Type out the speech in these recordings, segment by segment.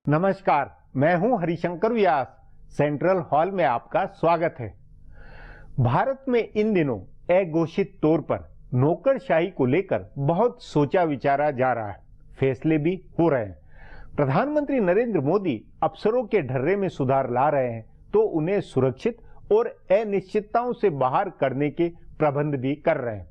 नमस्कार, मैं हूं हरिशंकर व्यास। सेंट्रल हॉल में आपका स्वागत है। भारत में इन दिनों अघोषित तौर पर नौकरशाही को लेकर बहुत सोचा विचारा जा रहा है। फैसले भी हो रहे हैं। प्रधानमंत्री नरेंद्र मोदी अफसरों के ढर्रे में सुधार ला रहे हैं तो उन्हें सुरक्षित और अनिश्चितताओं से बाहर करने के प्रबंध भी कर रहे हैं।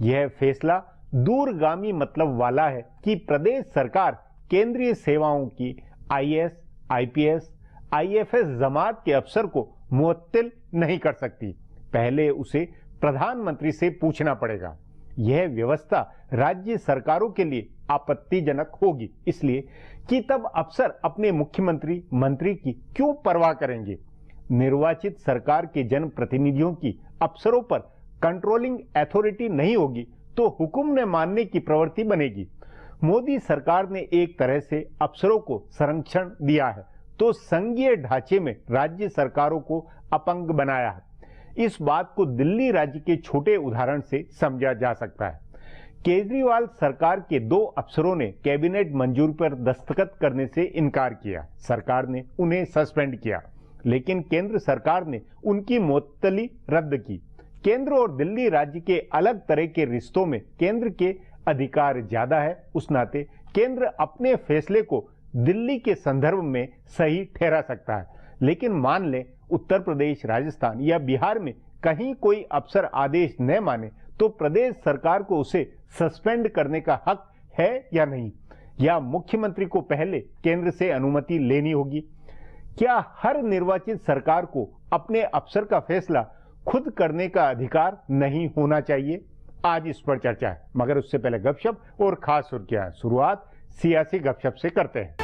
यह फैसला दूरगामी मतलब वाला है कि प्रदेश सरकार केंद्रीय सेवाओं की आईएएस, आईपीएस, आईएफएस जमात के अफसर को मुअत्तल नहीं कर सकती। पहले उसे प्रधानमंत्री से पूछना पड़ेगा। यह व्यवस्था राज्य सरकारों के लिए आपत्तिजनक होगी, इसलिए कि तब अफसर अपने मुख्यमंत्री, मंत्री की क्यों परवाह करेंगे। निर्वाचित सरकार के जनप्रतिनिधियों की अफसरों पर कंट्रोलिंग अथॉरिटी नहीं होगी तो हुक्म न मानने की प्रवृत्ति बनेगी। मोदी सरकार ने एक तरह से अफसरों को संरक्षण दिया है तो संघीय ढांचे में राज्य सरकारों को अपंग बनाया है। इस बात को दिल्ली राज्य के छोटे उदाहरण से समझा जा सकता है। केजरीवाल सरकार के 2 अफसरों ने कैबिनेट मंजूरी पर दस्तखत करने से इनकार किया। सरकार ने उन्हें सस्पेंड किया, लेकिन केंद्र सरकार ने उनकी मुअत्तली रद्द की। केंद्र और दिल्ली राज्य के अलग तरह के रिश्तों में केंद्र के अधिकार ज्यादा है। उस नाते केंद्र अपने फैसले को दिल्ली के संदर्भ में सही ठहरा सकता है, लेकिन मान लें उत्तर प्रदेश, राजस्थान या बिहार में कहीं कोई अफसर आदेश न माने तो प्रदेश सरकार को उसे सस्पेंड करने का हक है या नहीं, या मुख्यमंत्री को पहले केंद्र से अनुमति लेनी होगी। क्या हर निर्वाचित सरकार को अपने अफसर का फैसला खुद करने का अधिकार नहीं होना चाहिए? आज इस पर चर्चा है, मगर उससे पहले गपशप और खास सुर्खियां। शुरुआत सियासी गपशप से करते हैं।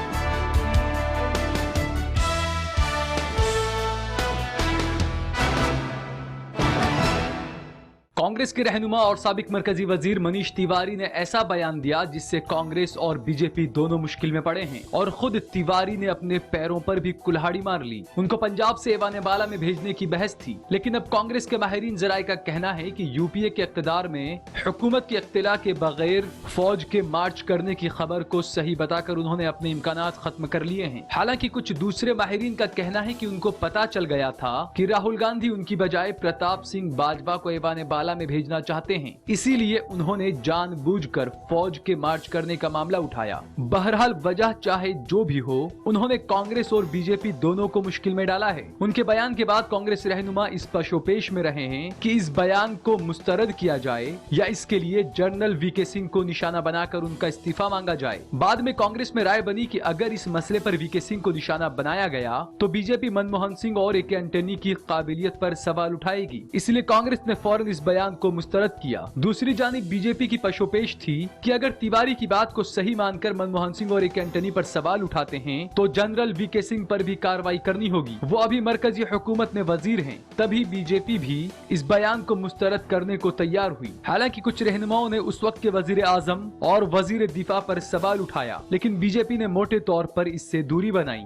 कांग्रेस के रहनुमा और साबिक मरकजी वजीर मनीष तिवारी ने ऐसा बयान दिया जिससे कांग्रेस और बीजेपी दोनों मुश्किल में पड़े हैं और खुद तिवारी ने अपने पैरों पर भी कुल्हाड़ी मार ली। उनको पंजाब से एवानेबाला में भेजने की बहस थी, लेकिन अब कांग्रेस के माहिरीन जराये का कहना है कि यूपीए के इख्तिदार में हुकूमत के इख्तिला के बगैर फौज के मार्च करने की खबर को सही बताकर उन्होंने अपने इम्कानात खत्म कर लिए हैं। हालांकि कुछ दूसरे माहिरीन का कहना है कि उनको पता चल गया था कि राहुल गांधी उनकी बजाय प्रताप सिंह बाजवा को एवानेबाला में भेजना चाहते हैं, इसीलिए उन्होंने जानबूझकर फौज के मार्च करने का मामला उठाया। बहरहाल वजह चाहे जो भी हो, उन्होंने कांग्रेस और बीजेपी दोनों को मुश्किल में डाला है। उनके बयान के बाद कांग्रेस रहनुमा इस पशोपेश में रहे हैं कि इस बयान को मुस्तरद किया जाए या इसके लिए जनरल वीके सिंह को निशाना बनाकर उनका इस्तीफा मांगा जाए। बाद में कांग्रेस में राय बनी कि अगर इस मसले पर वीके सिंह को निशाना बनाया गया तो बीजेपी मनमोहन सिंह और ए.के. एंटनी की काबिलियत पर सवाल उठाएगी, इसलिए कांग्रेस ने फौरन इस बयान को मुस्तरद किया। दूसरी जानिब बीजेपी की पशोपेश थी कि अगर तिवारी की बात को सही मानकर मनमोहन सिंह और ए.के. एंटनी पर सवाल उठाते हैं तो जनरल वीके सिंह पर भी कार्रवाई करनी होगी। वो अभी मरकजी हुकूमत में वजीर हैं। तभी बीजेपी भी इस बयान को मुस्तरद करने को तैयार हुई। हालांकि कुछ रहनुमाओं ने उस वक्त के वजीर आजम और वजीर दिफा पर सवाल उठाया, लेकिन बीजेपी ने मोटे तौर पर इससे दूरी बनाई।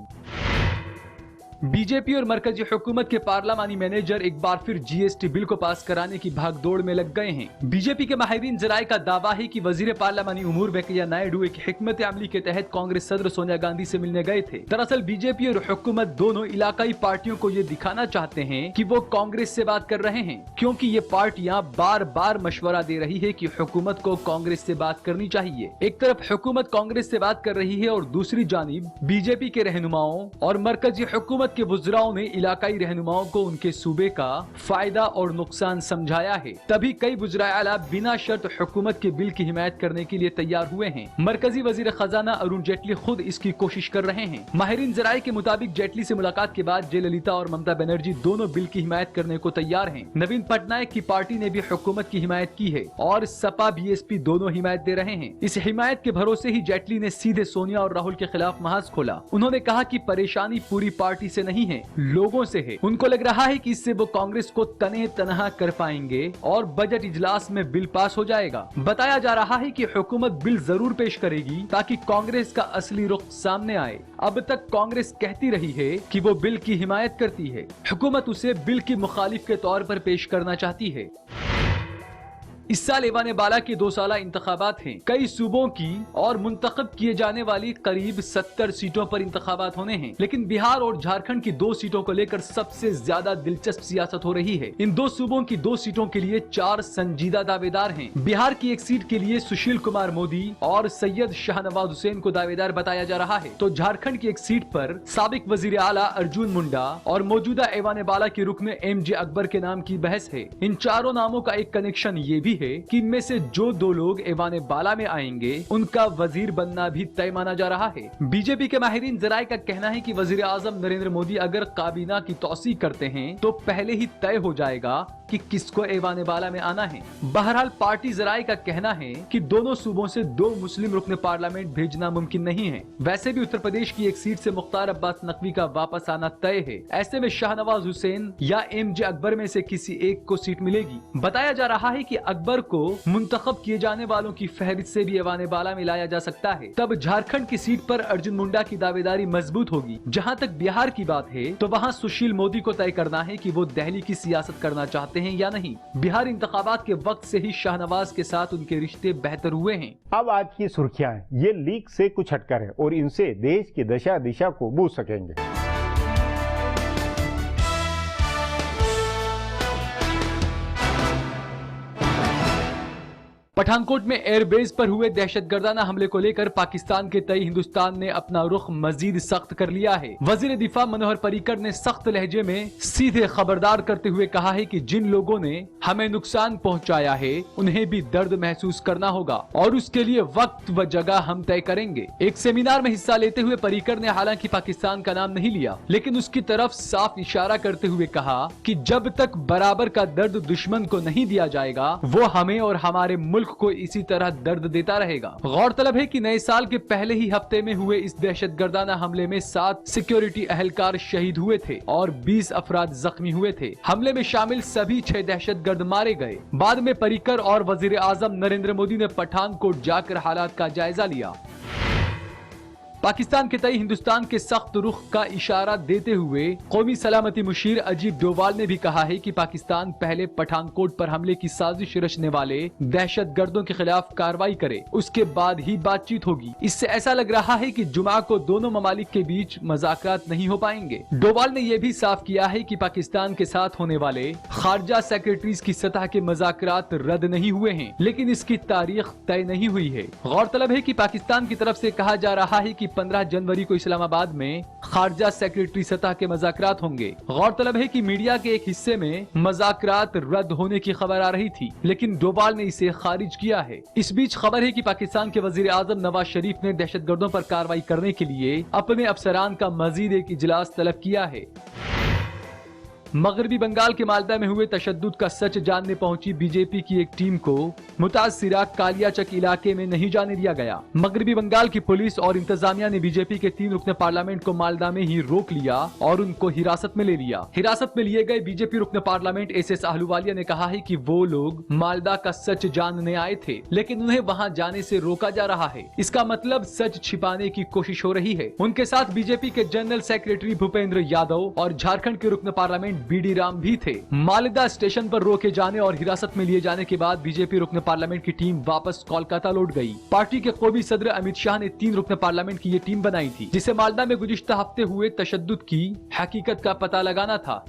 बीजेपी और मरकजी हुकूमत के पार्लियामानी मैनेजर एक बार फिर जीएसटी बिल को पास कराने की भागदौड़ में लग गए हैं। बीजेपी के माहिरीन जराये का दावा है कि वजीर पार्लियामानी उमूर वेंकैया नायडू एक हिकमत अमली के तहत कांग्रेस सदर सोनिया गांधी से मिलने गए थे। दरअसल बीजेपी और हुकूमत दोनों इलाकाई पार्टियों को ये दिखाना चाहते हैं कि वो कांग्रेस से बात कर रहे हैं, क्योंकि ये पार्टियां बार बार मशवरा दे रही है कि हुकूमत को कांग्रेस से बात करनी चाहिए। एक तरफ हुकूमत कांग्रेस से बात कर रही है और दूसरी जानिब बीजेपी के रहनुमाओं और मरकजी हुकूमत के वुज़राओं ने इलाकाई रहनुमाओं को उनके सूबे का फायदा और नुकसान समझाया है। तभी कई वुज़राए आला बिना शर्त हुकूमत के बिल की हिमायत करने के लिए तैयार हुए हैं। मरकजी वजीर खजाना अरुण जेटली खुद इसकी कोशिश कर रहे हैं। माहिरीन जराये के मुताबिक जेटली से मुलाकात के बाद जयललिता और ममता बनर्जी दोनों बिल की हिमायत करने को तैयार हैं। नवीन पटनायक की पार्टी ने भी हुकूमत की हिमायत की है और सपा बीएसपी दोनों हिमायत दे रहे हैं। इस हिमायत के भरोसे ही जेटली ने सीधे सोनिया और राहुल के खिलाफ महाज खोला। उन्होंने कहा कि परेशानी पूरी पार्टी से नहीं है, लोगों से है। उनको लग रहा है कि इससे वो कांग्रेस को तने तनहा कर पाएंगे और बजट इजलास में बिल पास हो जाएगा। बताया जा रहा है कि हुकूमत बिल जरूर पेश करेगी ताकि कांग्रेस का असली रुख सामने आए। अब तक कांग्रेस कहती रही है कि वो बिल की हिमायत करती है, हुकूमत उसे बिल की मुखालिफ के तौर पर पेश करना चाहती है। इस साल ऐवान बाला के 2 साला इंतखाबात हैं। कई सूबों की और मुंतखब किए जाने वाली करीब 70 सीटों पर इंतखाबात होने हैं, लेकिन बिहार और झारखंड की 2 सीटों को लेकर सबसे ज्यादा दिलचस्प सियासत हो रही है। इन 2 सूबों की 2 सीटों के लिए 4 संजीदा दावेदार हैं। बिहार की एक सीट के लिए सुशील कुमार मोदी और सैयद शाहनवाज हुसैन को दावेदार बताया जा रहा है, तो झारखंड की एक सीट पर साबिक वजीर आला अर्जुन मुंडा और मौजूदा ऐवान बाला के रुकन MJ अकबर के नाम की बहस है। इन चारों नामों का एक कनेक्शन ये भी है कि इनमें से जो 2 लोग ऐवान बाला में आएंगे उनका वजीर बनना भी तय माना जा रहा है। बीजेपी के माहिरीन जराए का कहना है कि वजीर आजम नरेंद्र मोदी अगर काबीना की तौसीह करते हैं तो पहले ही तय हो जाएगा कि किसको ऐवान बाला में आना है। बहरहाल पार्टी जराए का कहना है कि दोनों सूबों से 2 मुस्लिम रुकन पार्लियामेंट भेजना मुमकिन नहीं है। वैसे भी उत्तर प्रदेश की एक सीट से मुख्तार अब्बास नकवी का वापस आना तय है। ऐसे में शाहनवाज हुसैन या MJ अकबर में से किसी एक को सीट मिलेगी। बताया जा रहा है कि अकबर को मुंतखब किए जाने वालों की फहरिस्त से भी ऐवान बाला में लाया जा सकता है। तब झारखंड की सीट पर अर्जुन मुंडा की दावेदारी मजबूत होगी। जहां तक बिहार की बात है तो वहां सुशील मोदी को तय करना है कि वो दिल्ली की सियासत करना चाहते हैं या नहीं। बिहार इंतखाबात के वक्त से ही शाहनवाज के साथ उनके रिश्ते बेहतर हुए हैं। अब आज की सुर्खियां हैं, ये लीक से कुछ हटकर है और इनसे देश की दशा दिशा को बूझ सकेंगे। पठानकोट में एयरबेस पर हुए दहशतगर्दाना हमले को लेकर पाकिस्तान के तय हिंदुस्तान ने अपना रुख मजीद सख्त कर लिया है। वजीर दिफा मनोहर पर्रिकर ने सख्त लहजे में सीधे खबरदार करते हुए कहा है कि जिन लोगों ने हमें नुकसान पहुंचाया है उन्हें भी दर्द महसूस करना होगा और उसके लिए वक्त व जगह हम तय करेंगे। एक सेमिनार में हिस्सा लेते हुए पर्रिकर ने हालांकि पाकिस्तान का नाम नहीं लिया, लेकिन उसकी तरफ साफ इशारा करते हुए कहा कि जब तक बराबर का दर्द दुश्मन को नहीं दिया जाएगा वो हमें और हमारे मुल्क को इसी तरह दर्द देता रहेगा। गौरतलब है कि नए साल के पहले ही हफ्ते में हुए इस दहशतगर्दाना हमले में 7 सिक्योरिटी एहलकार शहीद हुए थे और 20 अफराद जख्मी हुए थे। हमले में शामिल सभी 6 दहशतगर्द मारे गए। बाद में पर्रिकर और वजीर आजम नरेंद्र मोदी ने पठानकोट जाकर हालात का जायजा लिया। पाकिस्तान के तय हिंदुस्तान के सख्त रुख का इशारा देते हुए कौमी सलामती मुशीर अजीत डोवाल ने भी कहा है कि पाकिस्तान पहले पठानकोट पर हमले की साजिश रचने वाले दहशतगर्दों के खिलाफ कार्रवाई करे, उसके बाद ही बातचीत होगी। इससे ऐसा लग रहा है कि जुमा को दोनों ममालिक के बीच मज़ाक़रात नहीं हो पाएंगे। डोवाल ने यह भी साफ किया है कि पाकिस्तान के साथ होने वाले खारजा सेक्रेटरीज की सतह के मज़ाक़रात रद्द नहीं हुए हैं, लेकिन इसकी तारीख तय नहीं हुई है। गौरतलब है कि पाकिस्तान की तरफ से कहा जा रहा है कि 15 जनवरी को इस्लामाबाद में खारजा सेक्रेटरी सतह के मज़ाक़रात होंगे। गौरतलब है कि मीडिया के एक हिस्से में मज़ाक़रात रद्द होने की खबर आ रही थी, लेकिन डोवाल ने इसे खारिज किया है। इस बीच खबर है कि पाकिस्तान के वजीर आजम नवाज शरीफ ने दहशतगर्दों पर कार्रवाई करने के लिए अपने अफसरान का मजीद एक इजलास तलब किया है। मगरबी बंगाल के मालदा में हुए तशद्दुद का सच जानने पहुंची बीजेपी की एक टीम को मुतासिरा कालियाचक इलाके में नहीं जाने दिया गया। मगरबी बंगाल की पुलिस और इंतजामिया ने बीजेपी के 3 रुकन पार्लियामेंट को मालदा में ही रोक लिया और उनको हिरासत में ले लिया। हिरासत में लिए गए बीजेपी रुकन पार्लियामेंट SS आहलूवालिया ने कहा है कि वो लोग मालदा का सच जानने आए थे, लेकिन उन्हें वहां जाने से रोका जा रहा है। इसका मतलब सच छिपाने की कोशिश हो रही है। उनके साथ बीजेपी के जनरल सेक्रेटरी भूपेंद्र यादव और झारखंड के रुकन पार्लियामेंट BD राम भी थे। मालदा स्टेशन पर रोके जाने और हिरासत में लिए जाने के बाद बीजेपी रुकन पार्लियामेंट की टीम वापस कोलकाता लौट गई। पार्टी के कौमी सदर अमित शाह ने 3 रुकन पार्लियामेंट की ये टीम बनाई थी, जिसे मालदा में गुज़िश्ता हफ्ते हुए तशद्दुद की हकीकत का पता लगाना था।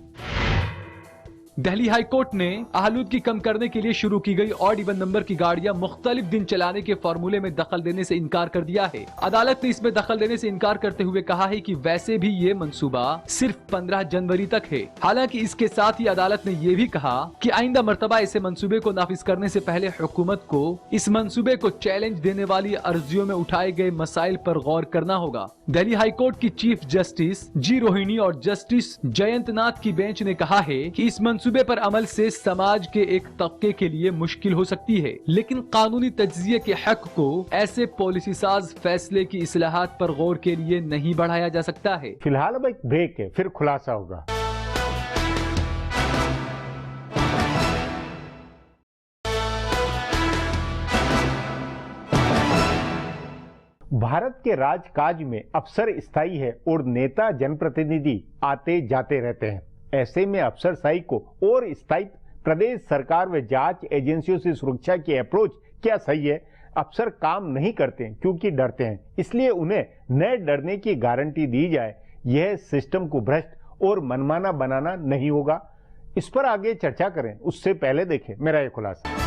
दिल्ली हाई कोर्ट ने आलूदगी कम करने के लिए शुरू की गई ऑड इवन नंबर की गाड़ियां मुख्तलिफ दिन चलाने के फॉर्मूले में दखल देने से इनकार कर दिया है। अदालत ने इसमें दखल देने से इनकार करते हुए कहा है कि वैसे भी ये मंसूबा सिर्फ 15 जनवरी तक है। हालांकि इसके साथ ही अदालत ने यह भी कहा कि आइंदा मर्तबा ऐसे मंसूबे को नाफिज करने से पहले हुकूमत को इस मंसूबे को चैलेंज देने वाली अर्जियों में उठाए गए मसाइल पर गौर करना होगा। दिल्ली हाई कोर्ट की चीफ जस्टिस G रोहिणी और जस्टिस जयंत नाथ की बेंच ने कहा है कि इस मंसूबे पर अमल से समाज के एक तबके के लिए मुश्किल हो सकती है, लेकिन कानूनी तज्जिये के हक को ऐसे पॉलिसी साज फैसले की इस्लाहात पर गौर के लिए नहीं बढ़ाया जा सकता है। फिलहाल अब एक ब्रेक है, फिर खुलासा होगा। भारत के राजकाज में अफसर स्थायी है और नेता जनप्रतिनिधि आते जाते रहते हैं। ऐसे में अफसरशाही को और स्थायित्व प्रदेश सरकार व जांच एजेंसियों से सुरक्षा की अप्रोच क्या सही है? अफसर काम नहीं करते हैं क्योंकि डरते हैं, इसलिए उन्हें न डरने की गारंटी दी जाए। यह सिस्टम को भ्रष्ट और मनमाना बनाना नहीं होगा। इस पर आगे चर्चा करें, उससे पहले देखें मेरा यह खुलासा।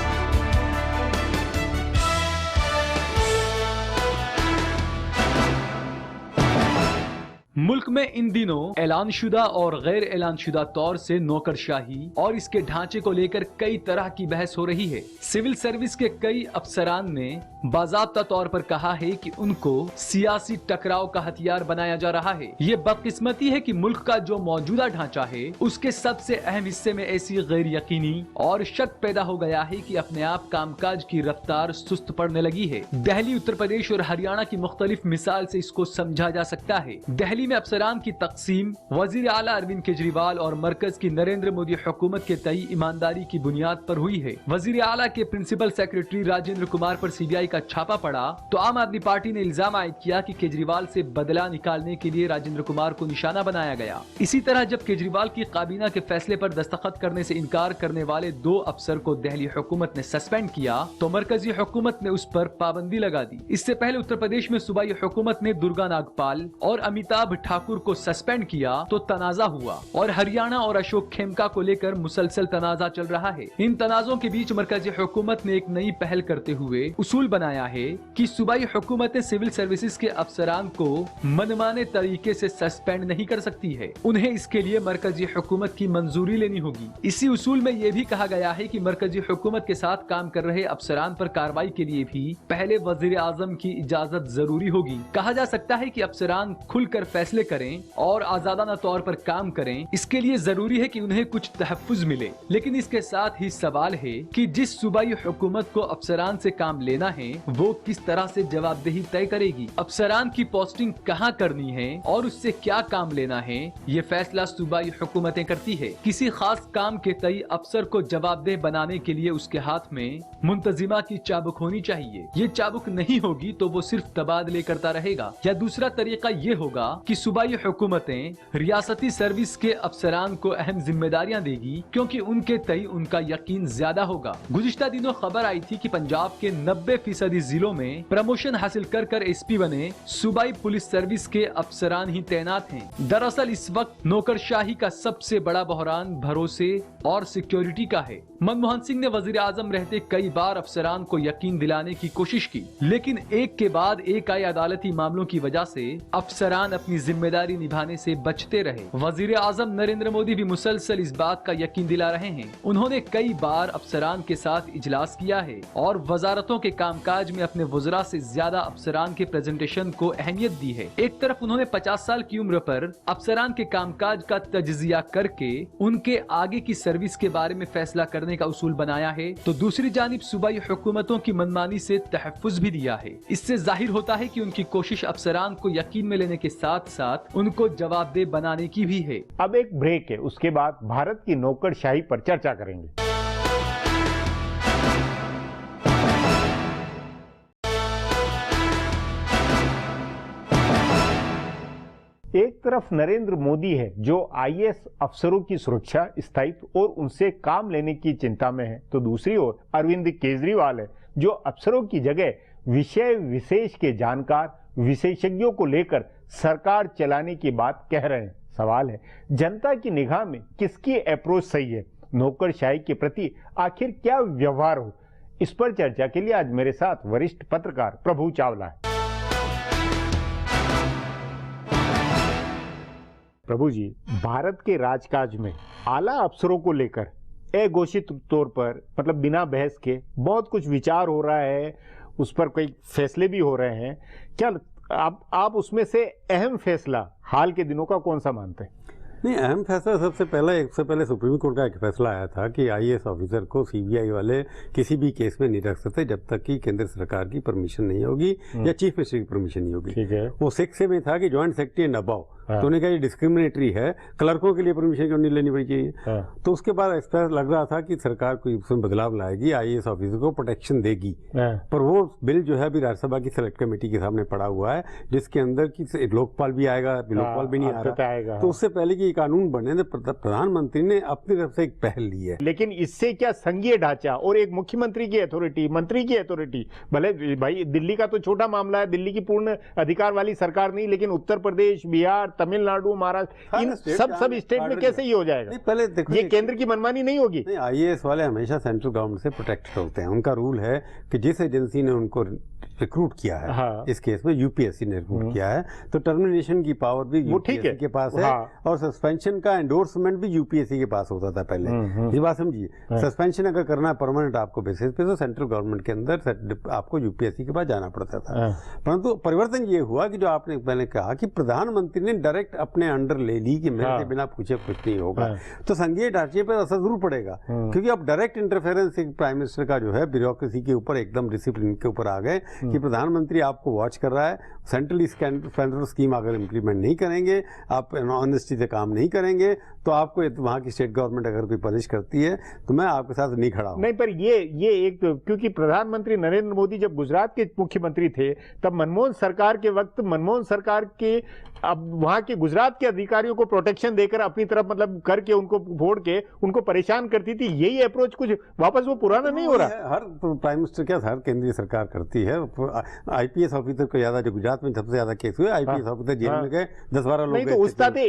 मुल्क में इन दिनों ऐलानशुदा और गैर ऐलानशुदा तौर से नौकरशाही और इसके ढांचे को लेकर कई तरह की बहस हो रही है। सिविल सर्विस के कई अफसरान ने बाज़ाब्ता तौर पर कहा है कि उनको सियासी टकराव का हथियार बनाया जा रहा है। ये बदकिस्मती है कि मुल्क का जो मौजूदा ढांचा है उसके सबसे अहम हिस्से में ऐसी गैर यकीनी और शक पैदा हो गया है कि अपने आप कामकाज की रफ्तार सुस्त पड़ने लगी है। दिल्ली, उत्तर प्रदेश और हरियाणा की मुख्तलिफ मिसाल से इसको समझा जा सकता है। दिल्ली में अफसरान की तकसीम वजीर आला अरविंद केजरीवाल और मरकज की नरेंद्र मोदी हुकूमत के तई ईमानदारी की बुनियाद पर हुई है। वजीर आला के प्रिंसिपल सेक्रेटरी राजेंद्र कुमार पर सीबीआई का छापा पड़ा तो आम आदमी पार्टी ने इल्जाम आयद किया कि केजरीवाल से बदला निकालने के लिए राजेंद्र कुमार को निशाना बनाया गया। इसी तरह जब केजरीवाल की काबीना के फैसले पर दस्तखत करने से इनकार करने वाले 2 अफसर को दिल्ली हुकूमत ने सस्पेंड किया तो मरकजी हुकूमत ने उस पर पाबंदी लगा दी। इससे पहले उत्तर प्रदेश में सूबाई हुकूमत ने दुर्गा नागपाल और अमिताभ ठाकुर को सस्पेंड किया तो तनाजा हुआ और हरियाणा और अशोक खेमका को लेकर मुसलसल तनाजा चल रहा है। इन तनाजों के बीच मरकजी हुकूमत ने एक नई पहल करते हुए उसूल बनाया है कि सूबाई हुकूमतें सिविल सर्विसेज के अफसरान को मनमाने तरीके से सस्पेंड नहीं कर सकती है। उन्हें इसके लिए मरकजी हुकूमत की मंजूरी लेनी होगी। इसी उसूल में यह भी कहा गया है कि मरकजी हुकूमत के साथ काम कर रहे अफसरान पर कार्रवाई के लिए भी पहले वजीर आजम की इजाजत जरूरी होगी। कहा जा सकता है कि अफसरान खुलकर फैसले करें और आजादाना तौर पर काम करें, इसके लिए जरूरी है कि उन्हें कुछ तहफ्फुज मिले। लेकिन इसके साथ ही सवाल है कि जिस सूबाई हुकूमत को अफसरान से काम लेना है वो किस तरह से जवाबदेही तय करेगी। अफसरान की पोस्टिंग कहां करनी है और उससे क्या काम लेना है, ये फैसला सूबाई हुकूमतें करती है। किसी खास काम के तई अफसर को जवाबदेह बनाने के लिए उसके हाथ में मुंतजिमा की चाबुक होनी चाहिए। ये चाबुक नहीं होगी तो वो सिर्फ तबादले करता रहेगा। या दूसरा तरीका ये होगा कि सूबाई हुकूमतें रियासती सर्विस के अफसरान को अहम जिम्मेदारियां देगी क्योंकि उनके तई उनका यकीन ज्यादा होगा। गुज़िश्ता दिनों खबर आई थी कि पंजाब के 90% जिलों में प्रमोशन हासिल कर एसपी बने सूबाई पुलिस सर्विस के अफसरान ही तैनात हैं। दरअसल इस वक्त नौकरशाही का सबसे बड़ा बहरान भरोसे और सिक्योरिटी का है। मनमोहन सिंह ने वजीर आजम रहते कई बार अफसरान को यकीन दिलाने की कोशिश की, लेकिन एक के बाद एक आए अदालती मामलों की वजह से अफसरान अपनी जिम्मेदारी निभाने से बचते रहे। वजीर आजम नरेंद्र मोदी भी मुसलसल इस बात का यकीन दिला रहे हैं। उन्होंने कई बार अफसरान के साथ इजलास किया है और वजारतों के कामकाज में अपने वज़रा से ज्यादा अफसरान के प्रेजेंटेशन को अहमियत दी है। एक तरफ उन्होंने 50 साल की उम्र पर अफसरान के कामकाज का तज्जिया करके उनके आगे की सर्विस के बारे में फैसला करने का उसूल बनाया है, तो दूसरी जानिब सूबाई हुकूमतों की मनमानी से तहफ्फुज भी दिया है। इससे जाहिर होता है कि उनकी कोशिश अफसरान को यकीन में लेने के साथ साथ उनको जवाबदेह बनाने की भी है। अब एक ब्रेक है, उसके बाद भारत की नौकरशाही पर चर्चा करेंगे। एक तरफ नरेंद्र मोदी है जो आईएएस अफसरों की सुरक्षा, स्थायित्व और उनसे काम लेने की चिंता में है, तो दूसरी ओर अरविंद केजरीवाल है जो अफसरों की जगह विषय विशेष के जानकार विशेषज्ञों को लेकर सरकार चलाने की बात कह रहे हैं। सवाल है, जनता की निगाह में किसकी अप्रोच सही है? नौकरशाही के प्रति आखिर क्या व्यवहार हो? इस पर चर्चा के लिए आज मेरे साथ वरिष्ठ पत्रकार प्रभु चावला है। प्रभु जी, भारत के राजकाज में आला अफसरों को लेकर अघोषित तौर पर, मतलब बिना बहस के, बहुत कुछ विचार हो रहा है, उस पर कई फैसले भी हो रहे हैं। क्या आप उसमें से अहम फैसला हाल के दिनों का कौन सा मानते हैं? नहीं, अहम फैसला सबसे पहले सुप्रीम कोर्ट का एक फैसला आया था कि आईएएस ऑफिसर को सीबीआई वाले किसी भी केस में नहीं रख सकते जब तक कि केंद्र सरकार की परमिशन नहीं होगी या चीफ मिनिस्टर की परमिशन नहीं होगी। ठीक है। वो 6 में था कि ज्वाइंट सेक्रेटरी एंड अबव तो उन्होंने कहा ये डिस्क्रिमिनेटरी है, क्लर्कों के लिए परमिशन क्यों नहीं लेनी पड़ी चाहिए। तो उसके बाद ऐसा लग रहा था कि सरकार कोई उसमें बदलाव लाएगी, आईएएस ऑफिसर को प्रोटेक्शन देगी, पर वो बिल जो है अभी राज्यसभा की सेलेक्ट कमेटी के सामने पड़ा हुआ है, जिसके अंदर की लोकपाल भी आएगा, लोकपाल भी नहीं आ रहा। तो उससे पहले कि ये कानून बनने, प्रधानमंत्री ने अपनी तरफ से एक पहल ली है। लेकिन इससे क्या संघीय ढांचा और एक मुख्यमंत्री की अथॉरिटी, मंत्री की अथॉरिटी, भले भाई दिल्ली का तो छोटा मामला है, दिल्ली की पूर्ण अधिकार वाली सरकार नहीं, लेकिन उत्तर प्रदेश, बिहार, तमिलनाडु, महाराष्ट्र, इन सब स्टेट में कैसे ये हो जाएगा? पहले देखो, ये केंद्र की मनमानी नहीं होगी। आईएएस वाले हमेशा सेंट्रल गवर्नमेंट से प्रोटेक्टेड होते हैं। उनका रूल है कि जिस एजेंसी ने उनको रिक्रूट किया है, हाँ। इस केस में यूपीएससी ने रिक्रूट किया है, तो टर्मिनेशन की पावर भी यूपीएससी के पास है, हाँ। और सस्पेंशन का एंडोर्समेंट भी यूपीएससी के पास होता था पहले। ये बात समझिए, सस्पेंशन अगर करना है परमानेंट आपको बेसिस पे, तो सेंट्रल गवर्नमेंट के अंदर आपको यूपीएससी के पास जाना पड़ता था। परंतु परिवर्तन ये हुआ कि जो आपने पहले कहा कि प्रधानमंत्री ने डायरेक्ट अपने अंडर ले ली कि मेरे से बिना पूछे कुछ नहीं होगा, तो संघीय ढांचे पर असर जरूर पड़ेगा, क्योंकि अब डायरेक्ट इंटरफेरेंस प्राइम मिनिस्टर का जो है ब्यूरोक्रेसी के ऊपर, एकदम डिसिप्लिन के ऊपर आ गए कि प्रधानमंत्री आपको वॉच कर रहा है, सेंट्रल स्कीम अगर इम्प्लीमेंट नहीं करेंगे, आप ऑनेस्टी से काम नहीं करेंगे, तो आपको वहाँ की स्टेट गवर्नमेंट अगर कोई पनिश करती है तो मैं आपके साथ नहीं खड़ा हूँ। नहीं, पर ये एक, क्योंकि प्रधानमंत्री नरेंद्र मोदी जब गुजरात के मुख्यमंत्री थे, तब मनमोहन सरकार के वक्त मनमोहन सरकार के अब वहां के गुजरात के अधिकारियों को प्रोटेक्शन देकर अपनी तरफ मतलब करके उनको फोड़ के उनको परेशान करती थी। यही अप्रोच कुछ वापस वो पुराना नहीं हो रहा। हर प्राइम मिनिस्टर क्या हर केंद्रीय सरकार करती है। आईपीएस ऑफिसर को ज्यादा, जो गुजरात में सबसे ज्यादा केस हुए, आईपीएस ऑफिसर जेल में गए, 10-12 लोग। नहीं तो उस तरह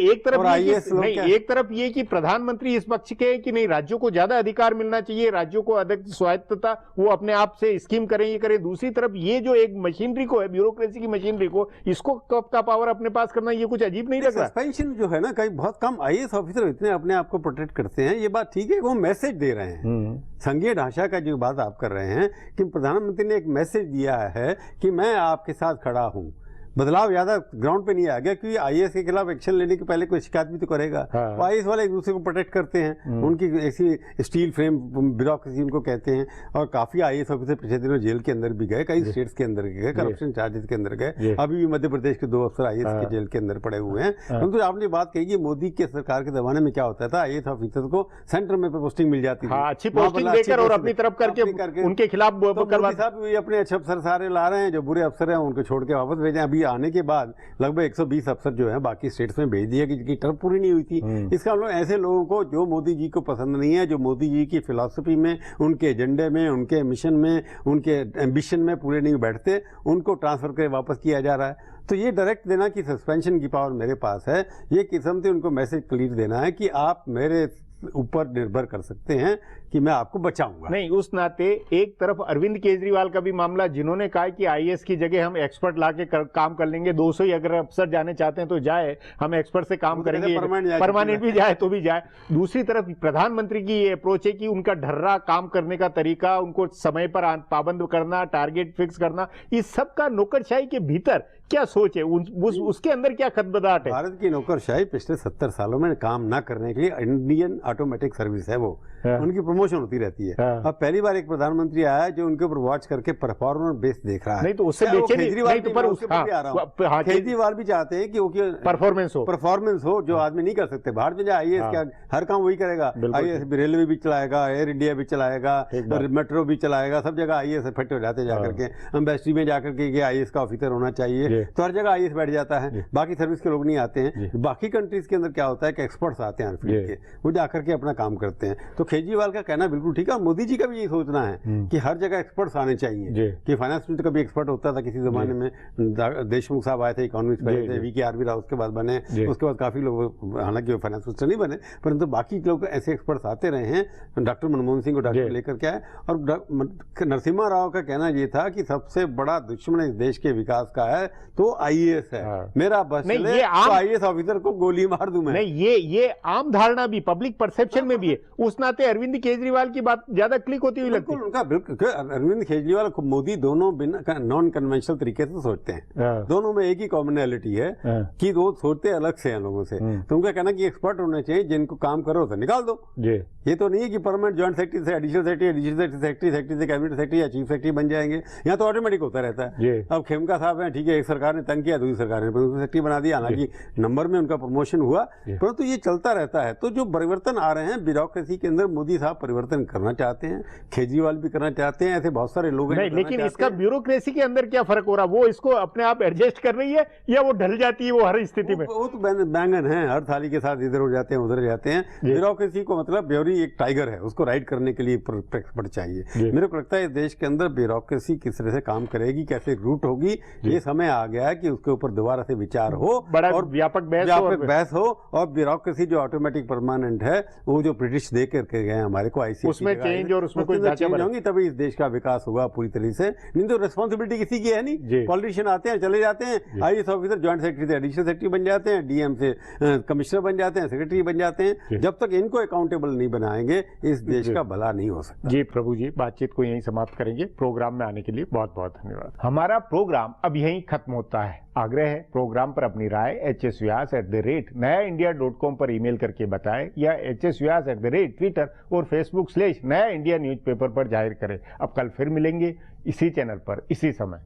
एक तरफ ये कि प्रधानमंत्री इस पक्ष के कि नहीं, राज्यों को ज्यादा अधिकार मिलना चाहिए, राज्यों को अधिक स्वायत्तता, वो अपने आप से स्कीम करें, ये करें। दूसरी तरफ ये जो एक मशीनरी को है, ब्यूरोक्रेसी की मशीनरी को, इसको कब का पावर अपने पास करना, ये कुछ अजीब नहीं लग रहा। सस्पेंशन जो है ना, कहीं बहुत कम आईएएस ऑफिसर इतने अपने आप को प्रोटेक्ट करते हैं, ये बात ठीक है, वो मैसेज दे रहे हैं। संघीय ढांचा का जो बात आप कर रहे हैं कि प्रधानमंत्री ने एक मैसेज दिया है कि मैं आपके साथ खड़ा हूं। बदलाव ज्यादा ग्राउंड पे नहीं आ गया, क्योंकि आईएएस के खिलाफ एक्शन लेने के पहले कोई शिकायत भी तो करेगा। तो आईएएस वाले एक दूसरे को प्रोटेक्ट करते हैं, उनकी ऐसी स्टील फ्रेम ब्यूरोक्रेसी उनको कहते हैं। और काफी आईएएस ऑफिसर पिछले दिनों जेल के अंदर भी गए, कई स्टेट्स के अंदर गए, करप्शन चार्जेस के अंदर गए। अभी भी मध्य प्रदेश के 2 अफसर आईएएस के जेल के अंदर पड़े हुए हैं। परंतु आपने बात कही कि मोदी के सरकार के जमाने में क्या होता था, आईएएस ऑफिसर को सेंटर में पोस्टिंग मिल जाती थी, अच्छी पोस्टिंग देकर और अपनी तरफ करके उनके खिलाफ अपने अच्छे अफसर सारे ला रहे हैं, जो बुरे अफसर हैं उनको छोड़ के वापस भेजे। अभी आने के बाद लगभग 120 अफसर जो है बाकी स्टेट्स में भेज दिया, कि टर्म पूरी नहीं हुई थी। इसका मतलब ऐसे लोगों को जो मोदी जी को पसंद नहीं है, जो मोदी जी की फिलॉसफी में, उनके एजेंडे में, उनके मिशन में, उनके एम्बिशन में पूरे नहीं बैठते, उनको ट्रांसफर कर वापस किया जा रहा है। तो ये डायरेक्ट देना कि सस्पेंशन की पावर मेरे पास है, ये किस्म से उनको मैसेज क्लियर देना है कि आप मेरे ऊपर निर्भर कर सकते हैं कि मैं आपको बचाऊंगा। नहीं, उस नाते एक तरफ अरविंद केजरीवाल का भी मामला, जिन्होंने कहा कि आईएएस की जगह हम एक्सपर्ट लाके काम कर लेंगे, 200 ही अगर अफसर जाने चाहते हैं तो जाए, हम एक्सपर्ट से काम करेंगे, परमानेंट भी जाए तो भी जाए। दूसरी तरफ प्रधानमंत्री की ये अप्रोच है कि उनका ढर्रा काम करने का तरीका, उनको समय पर पाबंद करना, टारगेट फिक्स करना, इस सब का नौकरशाही के भीतर क्या सोच है, उसके अंदर क्या खदबदाहट है? भारत की नौकरशाही पिछले 70 सालों में काम ना करने के लिए इंडियन ऑटोमेटिक सर्विस है, वो उनकी प्रमोशन होती रहती है। अब पहली बार एक प्रधानमंत्री आया जो उनके ऊपर वॉच करके परफॉर्मेंस बेस देख रहा है। नहीं तो उससे केजरीवाल भी चाहते हैं कि परफॉर्मेंस हो जो आदमी नहीं कर सकते। भारत में आईएएस क्या हर काम वही करेगा, आईएएस रेलवे भी चलाएगा, एयर इंडिया भी चलाएगा, मेट्रो भी चलाएगा, सब जगह आईएएस इफेक्ट हो जाते जाकर के। एम्बेसडी में जाकर के आईएएस का ऑफिसर होना चाहिए, तो हर जगह आईएएस बैठ जाता है, बाकी सर्विस के लोग नहीं आते हैं। बाकी कंट्रीज के अंदर क्या होता है कि एक्सपर्ट्स आते हैं फील्ड के, वो जाकर के अपना काम करते हैं। तो केजरीवाल का कहना बिल्कुल ठीक है, और मोदी जी का भी यही सोचना है कि हर जगह एक्सपर्ट्स आने चाहिए। कि फाइनेंस मिनिस्टर का भी एक्सपर्ट होता था किसी जमाने में, देशमुख साहब आए थे, इकोनॉमिस्ट बने थे, वीके आरवी राव उसके बाद बने, उसके बाद काफी लोग, हालांकि वो फाइनेंस मिनिस्टर नहीं बने, परंतु बाकी लोग ऐसे एक्सपर्ट्स आते रहे हैं। डॉक्टर मनमोहन सिंह को डॉक्टर लेकर के आए, और नरसिम्हा राव का कहना यह था कि सबसे बड़ा दुश्मन इस देश के विकास का है तो आईएएस है, मेरा बस चले तो आईएएस ऑफिसर को गोली मार दूं मैं। नहीं, ये आम धारणा भी, पब्लिक परसेप्शन में भी है। उस नाते अरविंद केजरीवाल की बात ज्यादा क्लिक होती हुई लगती है। उनका बिल्कुल, अरविंद केजरीवाल और मोदी दोनों बिना नॉन कन्वेंशनल तरीके से सोचते हैं। दोनों में एक ही कॉमनैलिटी है कि वो सोचते अलग से हैं लोगों से। तो उनका कहना कि एक्सपर्ट होने चाहिए, जिनको काम करो तो निकाल दो। ये तो नहीं है कि परमानेंट ज्वाइंट सेक्रेटरी से एडिशनल सेक्रेटरी, एडिशनल सेक्रेटरी से कैबिनेट सेक्रेटरी या चीफ सेक्रेटरी बन जाएंगे। यहाँ तो ऑटोमेटिक होता रहता है। अब खेमका साहब हैं, ठीक है, एक सरकार ने तंग किया, दूसरी सरकार ने सेक्रेटरी बना दिया, हालांकि नंबर में उनका प्रमोशन हुआ, परंतु ये चलता रहता है। तो जो परिवर्तन आ रहे हैं ब्यूरोक्रेसी के अंदर, मोदी साहब परिवर्तन करना चाहते हैं, केजरीवाल भी करना चाहते हैं, ऐसे बहुत सारे लोग हैं। लेकिन इसका ब्यूरोक्रेसी के अंदर क्या फर्क हो रहा है? वो इसको अपने आप एडजस्ट कर रही है या वो ढल जाती है वो हर स्थिति में? वो तो बैंगन है, हर थाली के साथ इधर हो जाते हैं उधर जाते हैं। ब्यूरोक्रेसी को मतलब ब्यूरी एक टाइगर है, उसको राइड करने के लिए एक्सपर्ट चाहिए। मेरे को लगता है इस देश के अंदर ब्यूरोक्रेसी किस तरह से काम करेगी, कैसे रूट होगी, ये समय आ गया है कि उसके ऊपर दोबारा से विचार हो, बड़ा और व्यापक बहस हो। और ब्यूरोक्रेसी जो ऑटोमेटिक परमानेंट है, वो जो ब्रिटिश दे करके गए हमारे को, आईसीसी उसमें चेंज और उसमें कोई चेंज होंगी, तभी इस देश का विकास होगा पूरी तरह से। नहीं तो रिस्पॉन्सिबिलिटी किसी की है नहीं। पॉलिटिशियन आते हैं, चले जाते हैं, आईएएस ऑफिसर ज्वाइंट सेक्रेटरी से एडिशनल सेक्रेटरी बन जाते हैं, डीएम से कमिश्नर बन जाते हैं, सेक्रेटरी बन जाते हैं। जब तक इनको अकाउंटेबल नहीं बनाएंगे, इस देश का भला नहीं हो सकता। जी प्रभु जी, बातचीत को यहीं समाप्त करेंगे। प्रोग्राम में आने के लिए बहुत बहुत धन्यवाद। हमारा प्रोग्राम अब यहीं खत्म होता है। आग्रह है प्रोग्राम पर अपनी राय hsvyas@nayaindia.com पर ईमेल करके बताएं या hsvyas@Twitter और Facebook/नया इंडिया न्यूज़पेपर पर जाहिर करें। अब कल फिर मिलेंगे इसी चैनल पर इसी समय।